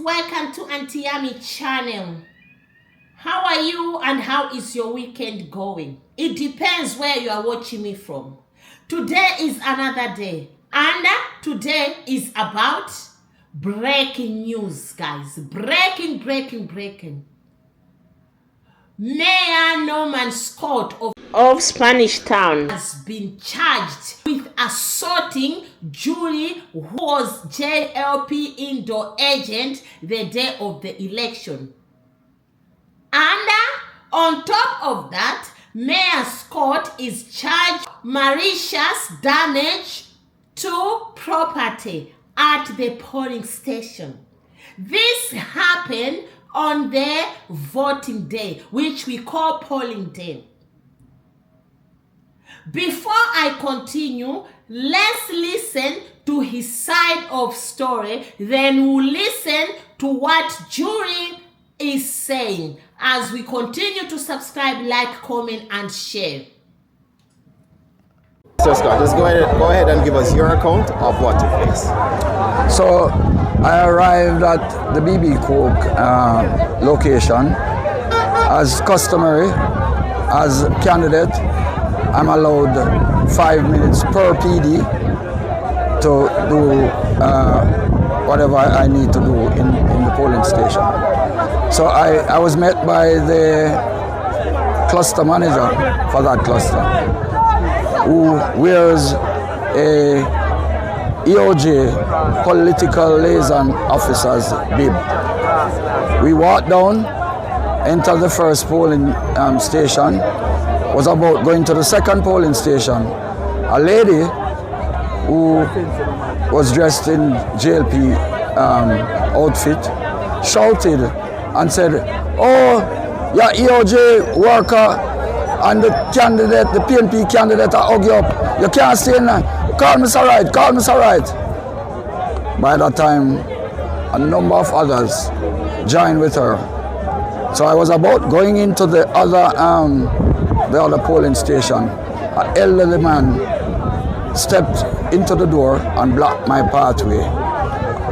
welcome to Auntie Yami channel. How are you and how is your weekend going? It depends where you are watching me from. Today is another day and today is about breaking news, guys. Breaking. Mayor Norman Scott of Spanish Town has been charged with assaulting Julie, who was JLP indoor agent the day of the election. And on top of that, Mayor Scott is charged malicious damage to property at the polling station. This happened on the voting day, which we call polling day. Before I continue, let's listen to his side of story, then we'll listen to what Julie is saying as we continue to subscribe, like, comment, and share. So Scott, just go ahead and give us your account of what took place. So I arrived at the BB Coke location. As customary, as candidate, I'm allowed 5 minutes per PD to do whatever I need to do in the polling station. So I was met by the cluster manager for that cluster, who wears a EOJ political liaison officer's bib. We walked down, entered the first polling station, was about going to the second polling station. A lady who was dressed in JLP outfit shouted and said, "Oh, your EOJ worker and the candidate, the PNP candidate, I hug you up. You can't stay in there. Call me Sir Right, call me Sir Right." By that time, a number of others joined with her. So I was about going into the other polling station. An elderly man stepped into the door and blocked my pathway.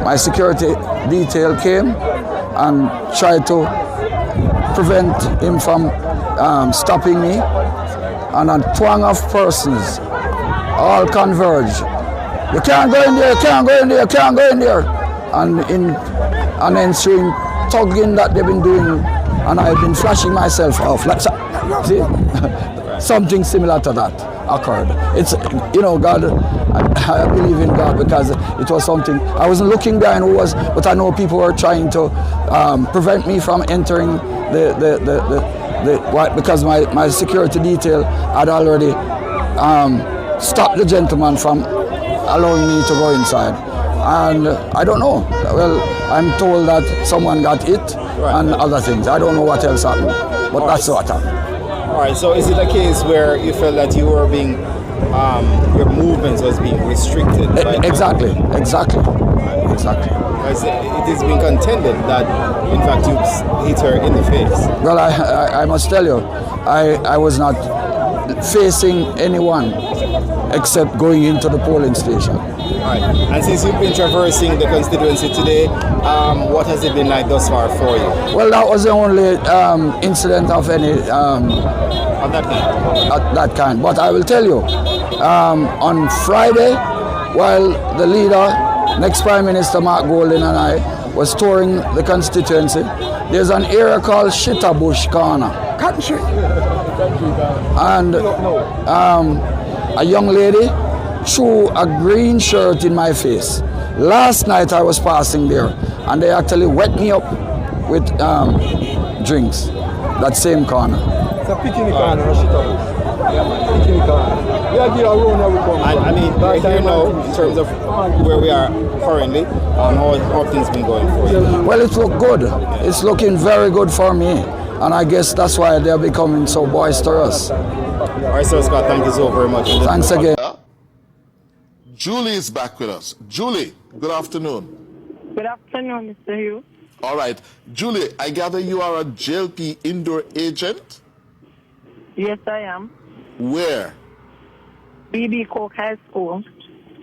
My security detail came and tried to prevent him from stopping me, and a twang of persons all converged. "You can't go in there, you can't go in there, you can't go in there." And in an ensuing tugging that they've been doing, and I've been flashing myself off. Like, see? Something similar to that occurred. It's, God, I believe in God because it was something. I wasn't looking behind who was, but I know people were trying to prevent me from entering because my security detail had already stopped the gentleman from allowing me to go inside. And I don't know. Well, I'm told that someone got hit and other things. I don't know what else happened, but that's what happened. All right, so is it a case where you felt that you were being, your movements was being restricted? Exactly. Because it has been contended that, in fact, you hit her in the face. Well, I must tell you, I was not facing anyone except going into the polling station. All right, and since you've been traversing the constituency today, what has it been like thus far for you? Well, that was the only incident of any Of that kind? that kind. But I will tell you, on Friday, while the leader, next Prime Minister Mark Golding and I was touring the constituency, there's an area called Shitterbush Corner. And a young lady threw a green shirt in my face. Last night I was passing there and they actually wet me up with drinks, that same corner. It's a picnic corner, picnic corner. I mean, we're here now in terms of where we are currently, how things been going for you? Well, it looked good. It's looking very good for me. And I guess that's why they're becoming so boisterous. All right, Sir Scott, thank you so very much. Thanks again. Julie is back with us. Julie, good afternoon. Good afternoon, Mr. Hugh. All right. Julie, I gather you are a JLP indoor agent? Yes, I am. Where? BB Coke High School,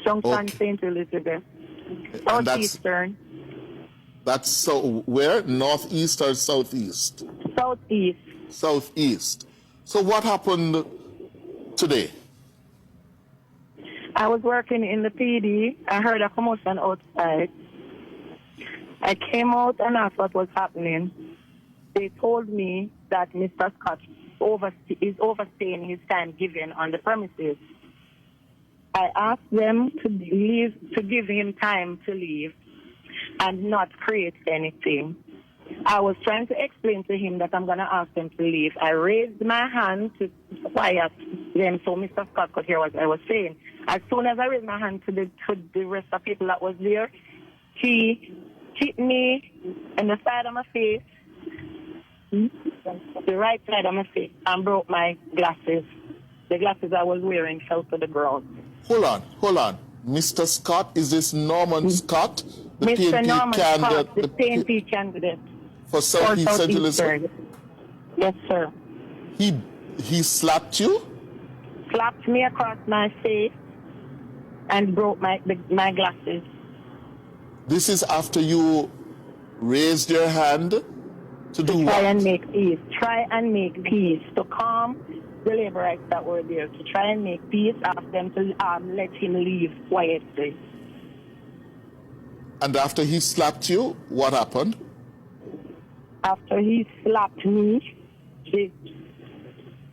Junction Okay. St. Elizabeth, And that's Southeastern. That's so where? Northeast or southeast? Southeast. Southeast. So what happened today? I was working in the PD. I heard a commotion outside. I came out and asked what was happening. They told me that Mr. Scott is overstaying his time given on the premises. I asked them to give him time to leave and not create anything. I was trying to explain to him that I'm going to ask them to leave. I raised my hand to quiet them so Mr. Scott could hear what I was saying. As soon as I raised my hand to the rest of the people that was there, he hit me in the side of my face, the right side of my face, and broke my glasses. The glasses I was wearing fell to the ground. Hold on. Mr. Scott, is this Norman Scott? The Mr. PNP Norman candidate, Scott, the PNP candidate. for Southeast St. Elizabeth? Yes, sir. He slapped you? Slapped me across my face and broke my glasses. This is after you raised your hand to do Try what? and make peace. Try and make peace. To calm the laborites that were there. To try and make peace. Ask them to let him leave quietly. And after he slapped you, what happened? After he slapped me,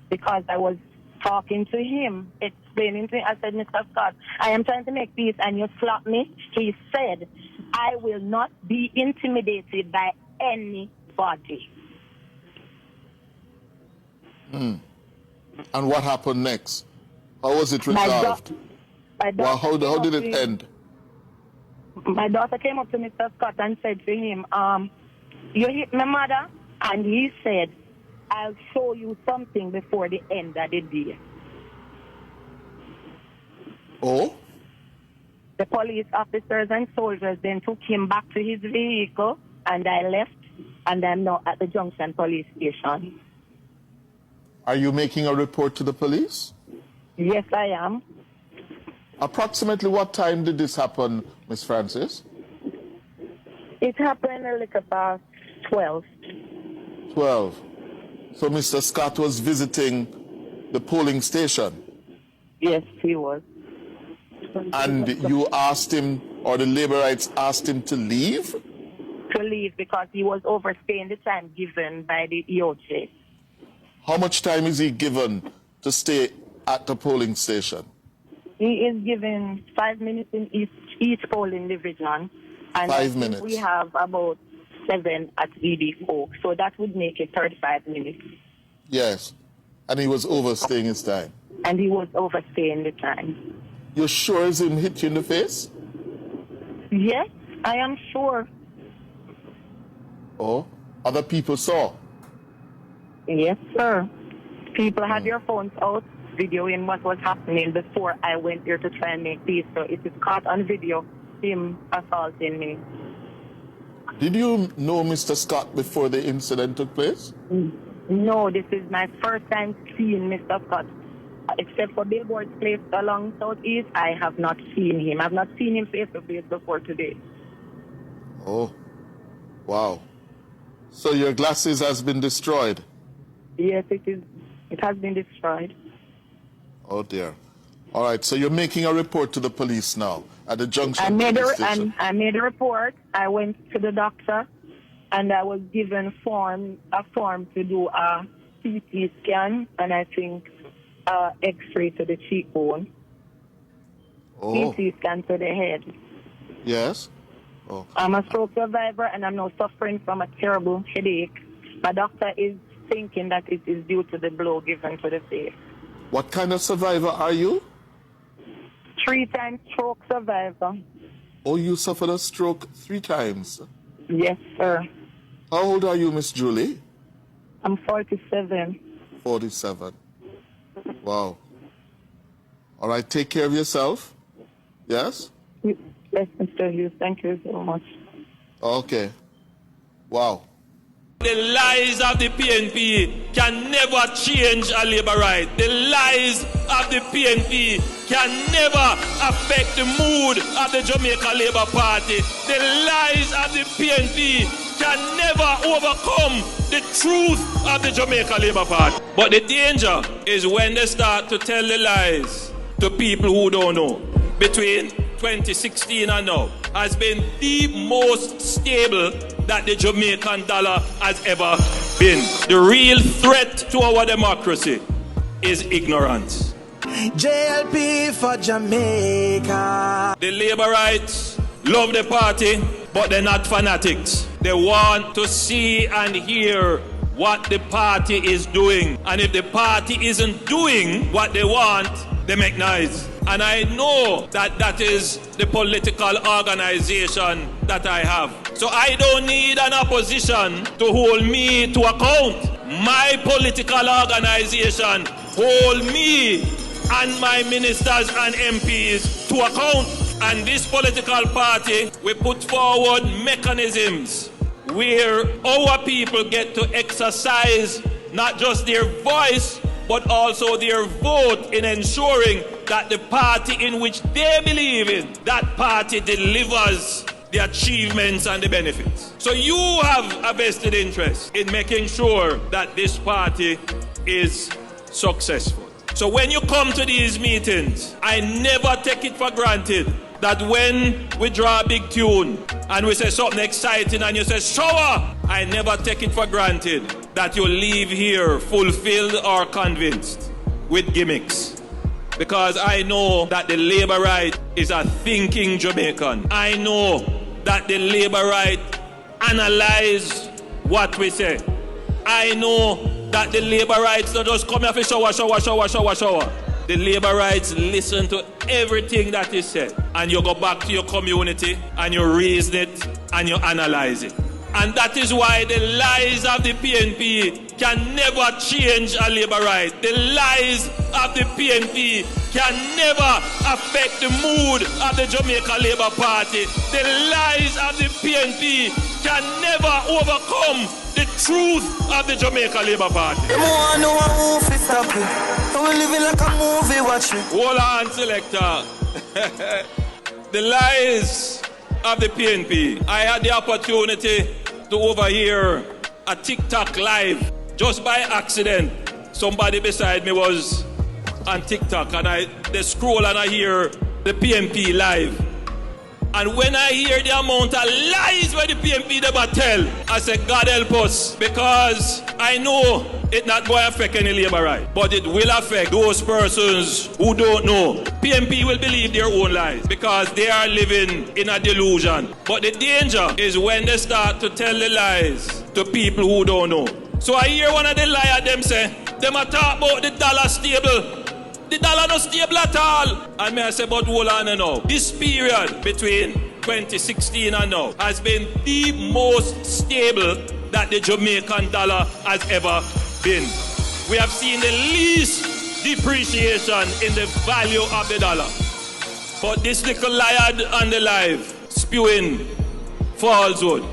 because I was talking to him, explaining to him, I said, Mr. Scott, I am trying to make peace and you slap me. He said, I will not be intimidated by anybody. And what happened next? How was it resolved? Well, how did it end? My daughter came up to Mr. Scott and said to him, you hit my mother? And he said, I'll show you something before the end of the day. Oh? The police officers and soldiers then took him back to his vehicle, and I left, and I'm now at the Junction police station. Are you making a report to the police? Yes, I am. Approximately what time did this happen, Miss Francis? It happened a little past 12. 12. So Mr. Scott was visiting the polling station? Yes, he was. And you asked him, or the laborites asked him to leave? To leave because he was overstaying the time given by the EOJ. How much time is he given to stay at the polling station? He is given 5 minutes in each polling division. And 5 minutes. We have about 7 at VD4, so that would make it 35 minutes. Yes. And he was overstaying his time. And he was overstaying the time. You're sure it's him hit you in the face? Yes, I am sure. Oh, other people saw? Yes, sir. People had their phones out videoing what was happening before I went there to try and make peace. So it is caught on video, him assaulting me. Did you know Mr. Scott before the incident took place? No, this is my first time seeing Mr. Scott. Except for billboards placed along Southeast, I have not seen him. I've not seen him face to face before today. Oh, wow. So your glasses has been destroyed? Yes, it is. It has been destroyed. Oh dear. All right, so you're making a report to the police now at the Junction police station. I made a report. I went to the doctor, and I was given a form to do a CT scan, and I think X-ray to the cheekbone. Oh. CT scan to the head. Yes? Oh. I'm a stroke survivor, and I'm now suffering from a terrible headache. My doctor is thinking that it is due to the blow given to the face. What kind of survivor are you? 3-time stroke survivor. Oh, you suffered a stroke 3 times. Yes, sir. How old are you, Miss Julie? I'm 47. 47. Wow. All right, take care of yourself. Yes? Yes, Mr. Hughes. Thank you so much. Okay. Wow. The lies of the PNP can never change a Labour right. The lies of the PNP can never affect the mood of the Jamaica Labour Party. The lies of the PNP can never overcome the truth of the Jamaica Labour Party. But the danger is when they start to tell the lies to people who don't know. Between 2016 and now has been the most stable that the Jamaican dollar has ever been. The real threat to our democracy is ignorance. JLP for Jamaica. The Labourites love the party, but they're not fanatics. They want to see and hear what the party is doing. And if the party isn't doing what they want, they make noise. And I know that that is the political organization that I have. So I don't need an opposition to hold me to account. My political organization hold me and my ministers and MPs to account. And this political party, we put forward mechanisms where our people get to exercise not just their voice, but also their vote in ensuring that the party in which they believe in, that party delivers the achievements and the benefits. So you have a vested interest in making sure that this party is successful. So when you come to these meetings, I never take it for granted that when we draw a big tune and we say something exciting and you say shower, I never take it for granted that you leave here fulfilled or convinced with gimmicks. Because I know that the Labour right is a thinking Jamaican. I know that the Labour right analyze what we say. I know that the Labour rights don't just come here for shower. The Labour rights listen to everything that is said. And you go back to your community and you reason it and you analyze it. And that is why the lies of the PNP can never change a Labour right. The lies of the PNP can never affect the mood of the Jamaica Labour Party. The lies of the PNP can never overcome the truth of the Jamaica Labour Party. Hold on, selector. The lies of the PNP. I had the opportunity to overhear a TikTok live just by accident. Somebody beside me was on TikTok and they scroll and I hear the PNP live. And when I hear the amount of lies where the PNP never tell, I say, God help us, because I know it's not going to affect any Labour right, but it will affect those persons who don't know. PNP will believe their own lies because they are living in a delusion. But the danger is when they start to tell the lies to people who don't know. So I hear one of the liars them say, them a talk about the dollar stable. The dollar not stable at all. And me I say, but hold on now. This period between 2016 and now has been the most stable that the Jamaican dollar has ever been. We have seen the least depreciation in the value of the dollar. But this little liar on the live spewing falsehood.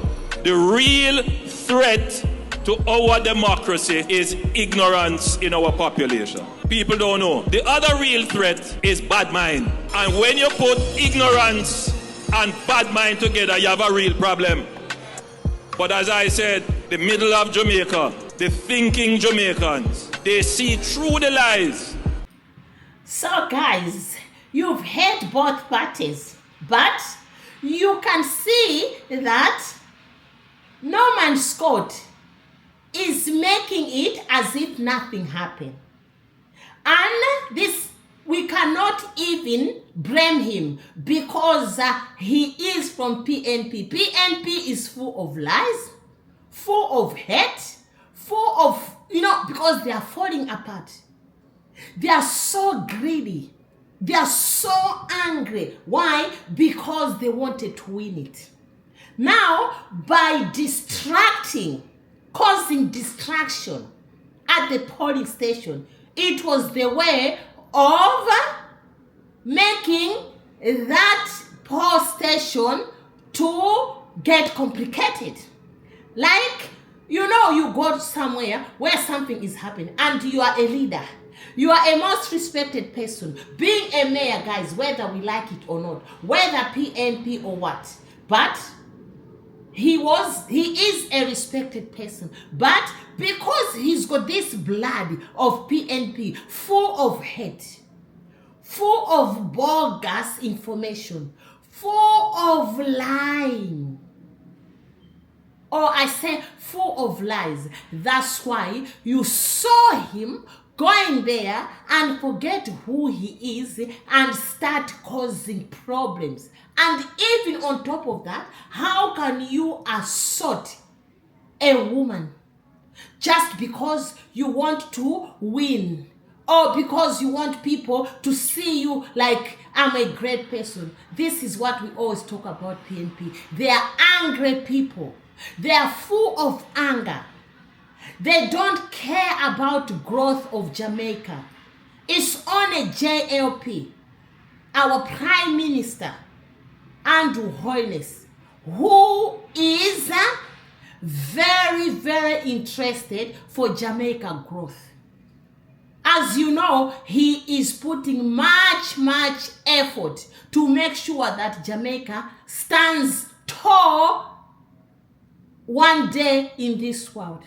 The real threat to our democracy is ignorance in our population. People don't know. The other real threat is bad mind. And when you put ignorance and bad mind together, you have a real problem. But as I said, the middle of Jamaica, the thinking Jamaicans, they see through the lies. So guys, you've heard both parties, but you can see that Norman Scott is making it as if nothing happened. And this, we cannot even blame him because he is from PNP. PNP is full of lies, full of hate, full of, because they are falling apart. They are so greedy. They are so angry. Why? Because they wanted to win it. Now, by causing distraction at the polling station, it was the way of making that poll station to get complicated. Like You know, you go somewhere where something is happening and you are a leader. You are a most respected person. Being a mayor, guys, whether we like it or not, whether PNP or what, but he is a respected person. But because he's got this blood of PNP full of hate, full of bogus information, full of lying, or I say full of lies. That's why you saw him going there and forget who he is and start causing problems. And even on top of that, how can you assault a woman just because you want to win, or because you want people to see you like, I'm a great person? This is what we always talk about PNP. They are angry people. They are full of anger. They don't care about growth of Jamaica. It's only JLP, our Prime Minister, Andrew Holness, who is very, very interested for Jamaica growth. As you know, he is putting much effort to make sure that Jamaica stands tall one day in this world.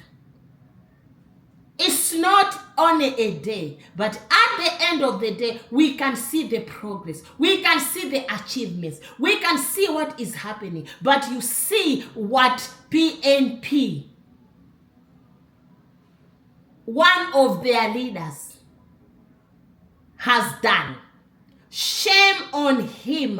It's not only a day, but at the end of the day, we can see the progress. We can see the achievements. We can see what is happening. But you see what PNP, one of their leaders, has done. Shame on him.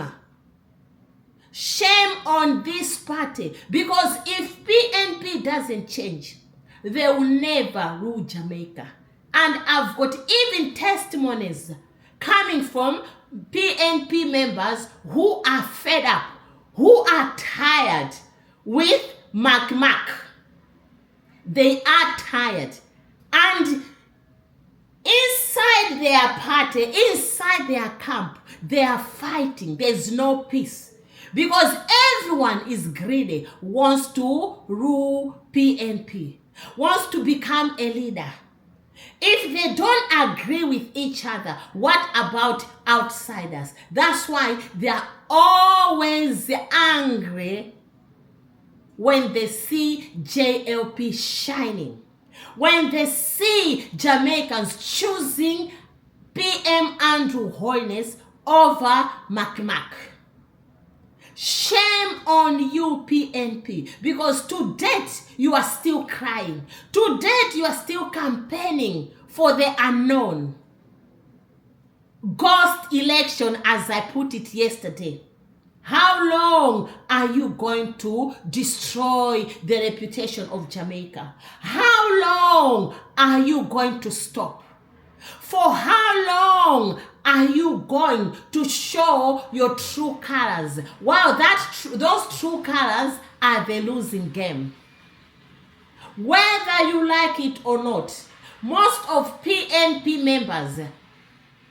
Shame on this party. Because if PNP doesn't change, they will never rule Jamaica. And I've got even testimonies coming from PNP members who are fed up, who are tired with Mac. They are tired. And inside their party, inside their camp, they are fighting. There's no peace. Because everyone is greedy, wants to rule PNP, wants to become a leader. If they don't agree with each other, what about outsiders? That's why they are always angry when they see JLP shining. When they see Jamaicans choosing PM Andrew Holness over Mac. Shame on you, PNP, because to date you are still crying. To date you are still campaigning for the unknown. Ghost election, as I put it yesterday. How long are you going to destroy the reputation of Jamaica? How long are you going to stop? For how long are you going to show your true colors? Wow, those true colors are the losing game. Whether you like it or not, most of PNP members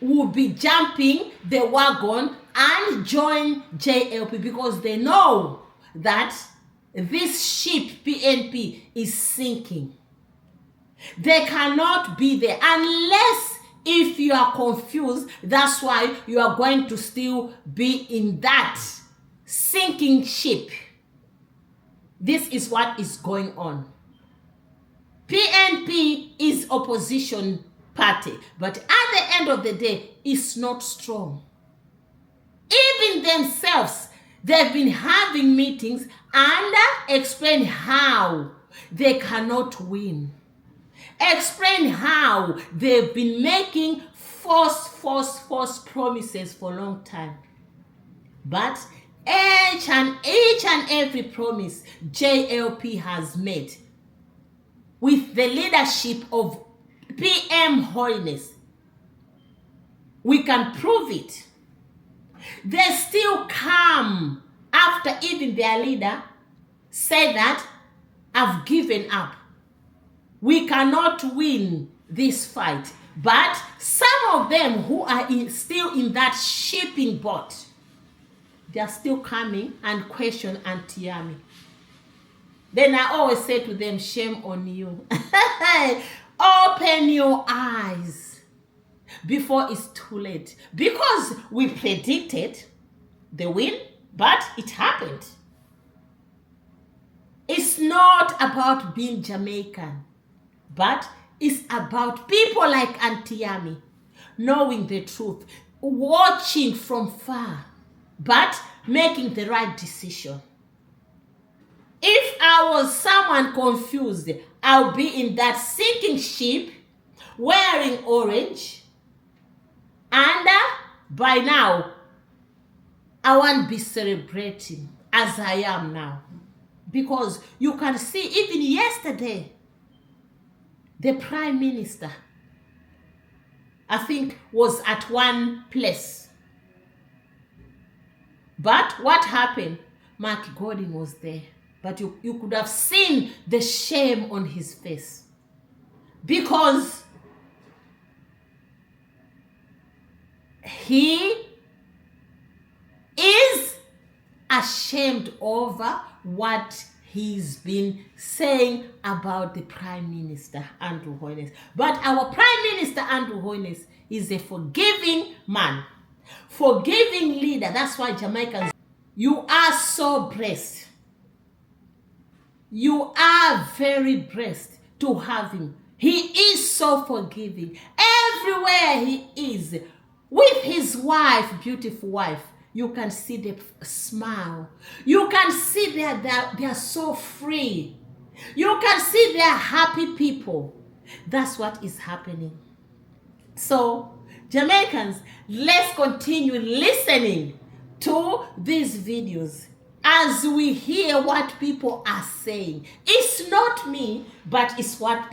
will be jumping the wagon and join JLP because they know that this ship PNP is sinking. They cannot be there unless if you are confused. That's why you are going to still be in that sinking ship. This is what is going on. PNP is opposition party, but at the end of the day, it's not strong. Even themselves, they've been having meetings and explain how they cannot win. Explain how they've been making false promises for a long time. But each and every promise JLP has made with the leadership of PM Holness, we can prove it. They still come after even their leader said that I've given up. We cannot win this fight. But some of them who are still in that shipping boat, they are still coming and question Auntie Yami. Then I always say to them, shame on you. Open your eyes before it's too late. Because we predicted the win, but it happened. It's not about being Jamaican, but it's about people like Auntie Yami knowing the truth, watching from far, but making the right decision. If I was someone confused, I'll be in that sinking ship wearing orange, and by now I won't be celebrating as I am now. Because you can see, even yesterday, the Prime Minister, I think, was at one place. But what happened? Mark Gordon was there. But you could have seen the shame on his face. Because he is ashamed over what he's been saying about the Prime Minister, Andrew Holness. But our Prime Minister, Andrew Holness, is a forgiving man, forgiving leader. That's why Jamaicans, you are so blessed. You are very blessed to have him. He is so forgiving. Everywhere he is, with his wife, beautiful wife, you can see the smile. You can see they are so free. You can see they are happy people. That's what is happening. So, Jamaicans, let's continue listening to these videos as we hear what people are saying. It's not me, but it's what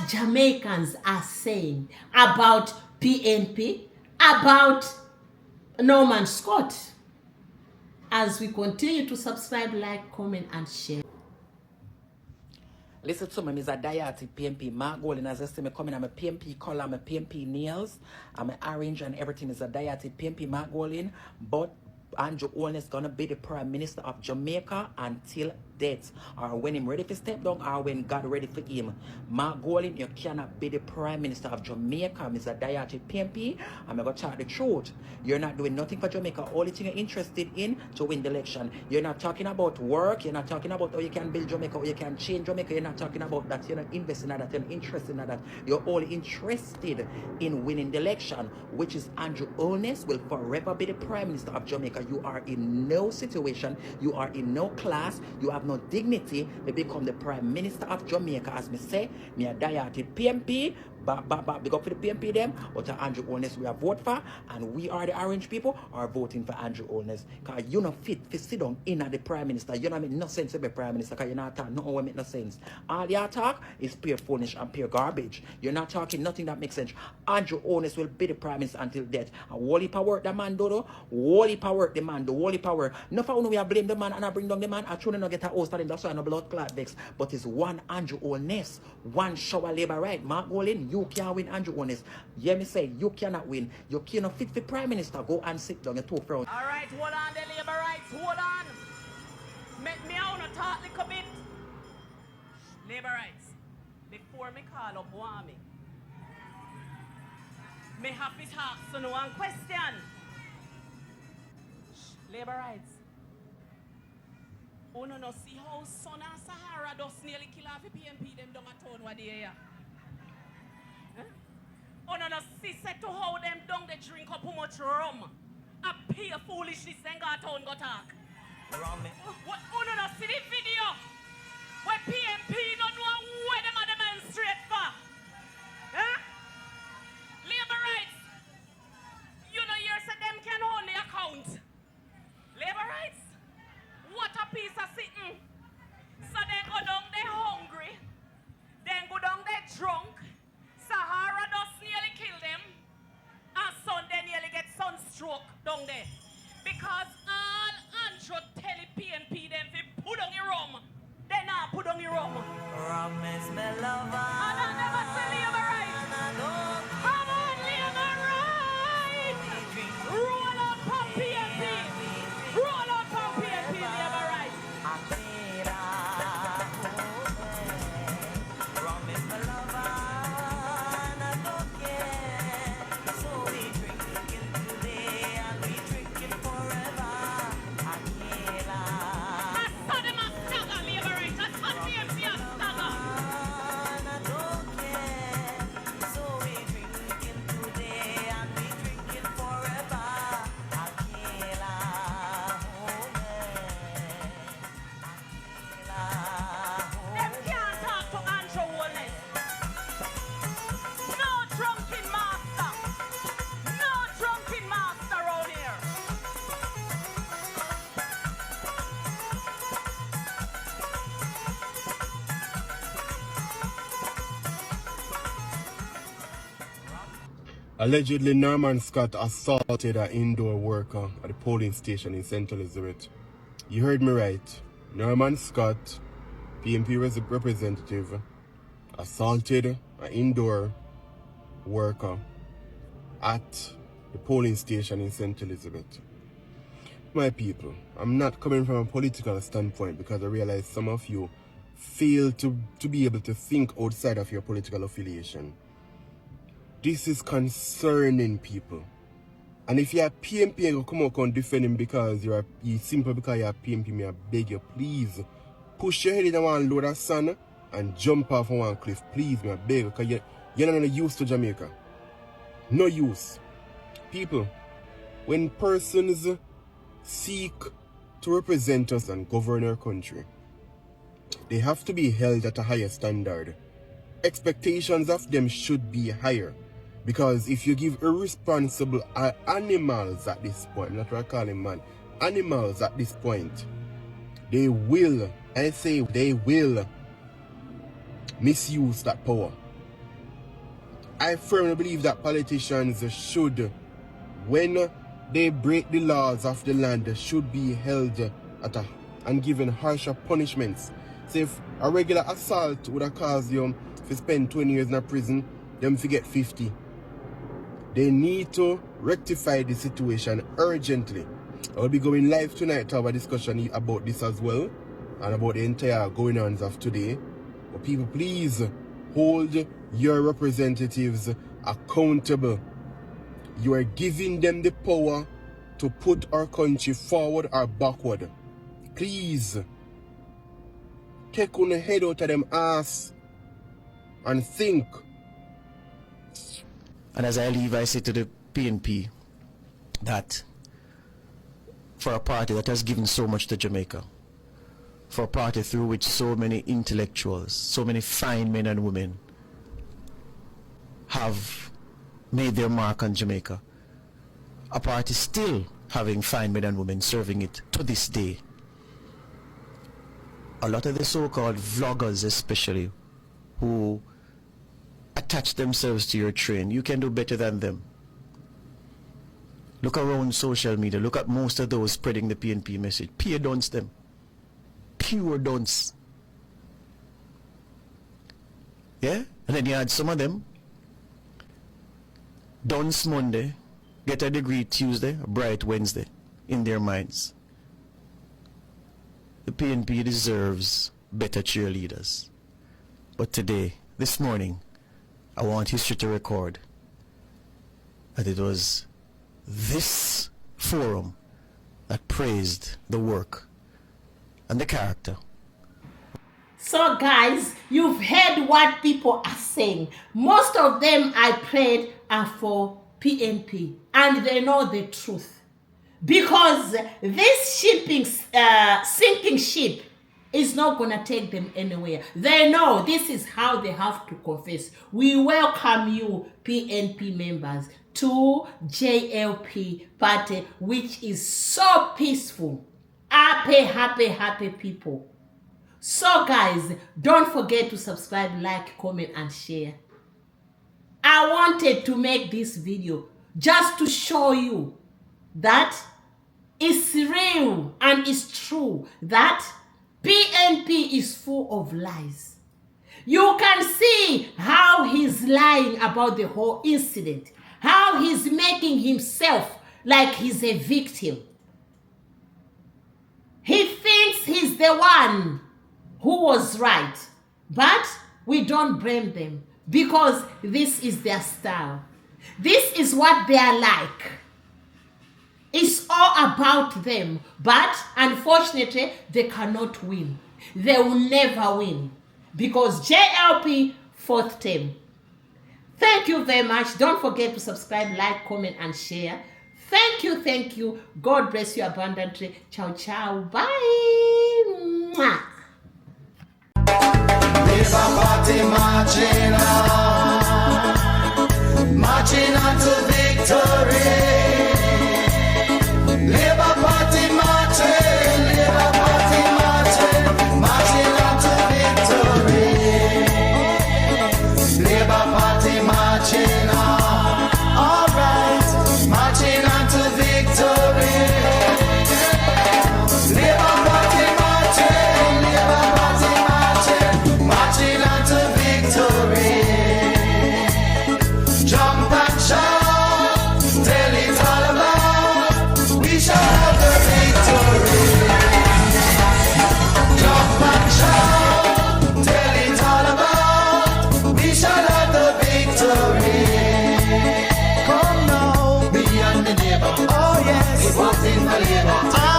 Jamaicans are saying about PNP, about Norman Scott. As we continue to subscribe, like, comment, and share. Listen to me, Mr. Diati PNP. Mark Golden, as I say, me coming, I'm a PNP color, I'm a PNP nails, I'm a orange and everything is a Diati PNP Mark Golden. But Andrew Holness gonna be the Prime Minister of Jamaica until death, or when him ready to step down, or when God ready for him. Mark Golden, you cannot be the Prime Minister of Jamaica, Mr. Diati PNP. I'm gonna tell the truth. You're not doing nothing for Jamaica. Only thing you're interested in to win the election. You're not talking about work. You're not talking about how you can build Jamaica, how you can change Jamaica. You're not talking about that. You're not investing in that. You're not interested in that. You're only interested in winning the election, which is Andrew Holness will forever be the Prime Minister of Jamaica. You are in no situation. You are in no class. You have no dignity to become the Prime Minister of Jamaica. As me say, me a Diati PNP. Big up for the PNP them, but Andrew Holness we are vote for, and we are the orange people are voting for Andrew Holness. Because you're not fit to sit down in the Prime Minister. You don't make no sense to be Prime Minister because you're not talking nothing that make no sense. All your talk is pure foolish and pure garbage. You're not talking nothing that makes sense. Andrew Holness will be the Prime Minister until death. And wholly power the man do, wholly power the man do, wholly power. No for we blame the man and I bring down the man. I truly not get a host for him, that's why I no blood clot vex. But it's one Andrew Holness, one shower labor right. Mark Golden, you can't win Andrew Holness. Hear me say, you cannot win. You cannot fit for Prime Minister. Go and sit down, you two front. All right, hold on, the labor rights, hold on. Make me out to talk a little bit. Labor rights, before me call up Wami, me have to ask you one question. Labor rights. Oh no, see how Son and Sahara does nearly kill off the PNP them down a town what they here. Oh no, see set to how them down they drink up how much rum. A pure foolishness then go town go talk. What? Oh no, see the video where PNP don't know where them are demonstrate for. Labor rights. You know you said them can only account. Labor rights. What a piece of sitting. So they go down they hungry. Then go down they drunk. Sahara does nearly kill them, and Sunday nearly get sunstroke down there. Because all Andrew tell the PNP them if put on your rum, they not put on your rum. Rum is my lover. And I never say labor right. Come on, labor right. Roll out from PNP. Roll out from PNP, labor right. Allegedly, Norman Scott assaulted an indoor worker at the polling station in St. Elizabeth. You heard me right. Norman Scott, PNP representative, assaulted an indoor worker at the polling station in St. Elizabeth. My people, I'm not coming from a political standpoint because I realize some of you fail to be able to think outside of your political affiliation. This is concerning people. And if you're PNP and you come out and defend him because you're simple because you're PNP, me I beg you, please push your head in one load of sand and jump off one cliff. Please, me I beg you, because you're not used to Jamaica. No use. People, when persons seek to represent us and govern our country, they have to be held at a higher standard. Expectations of them should be higher. Because if you give irresponsible animals at this point, not what I call them man, animals at this point, they will, I say they will misuse that power. I firmly believe that politicians should, when they break the laws of the land, should be held and given harsher punishments. So if a regular assault would have caused you to spend 20 years in a prison, them forget 50. They need to rectify the situation urgently. I will be going live tonight to have a discussion about this as well and about the entire going-ons of today. But people, please hold your representatives accountable. You are giving them the power to put our country forward or backward. Please take on the head out of them ass and think. And as I leave, I say to the PNP that for a party that has given so much to Jamaica, for a party through which so many intellectuals, so many fine men and women have made their mark on Jamaica, a party still having fine men and women serving it to this day. A lot of the so-called vloggers especially who attach themselves to your train, you can do better than them. Look around social media, look at most of those spreading the PNP message. Pure dunce them. Pure dunce. Yeah? And then you had some of them, dunce Monday, get a degree Tuesday, a bright Wednesday in their minds. The PNP deserves better cheerleaders. But today, this morning, I want history to record that it was this forum that praised the work and the character. So guys, you've heard what people are saying. Most of them I played are for PNP and they know the truth. Because this sinking ship is not going to take them anywhere. They know this is how they have to confess. We welcome you, PNP members, to JLP party, which is so peaceful. Happy people. So guys, don't forget to subscribe, like, comment, and share. I wanted to make this video just to show you that it's real and it's true that PNP is full of lies. You can see how he's lying about the whole incident, how he's making himself like he's a victim. He thinks he's the one who was right, but we don't blame them because this is their style. This is what they are like. It's all about them, but unfortunately, they cannot win. They will never win because JLP fourth term. Thank you very much. Don't forget to subscribe, like, comment, and share. Thank you. God bless you abundantly. Ciao, ciao. Bye. Mwah. Labour Party marching on to victory. Labour Party marching on to victory. Labour Party marching on. never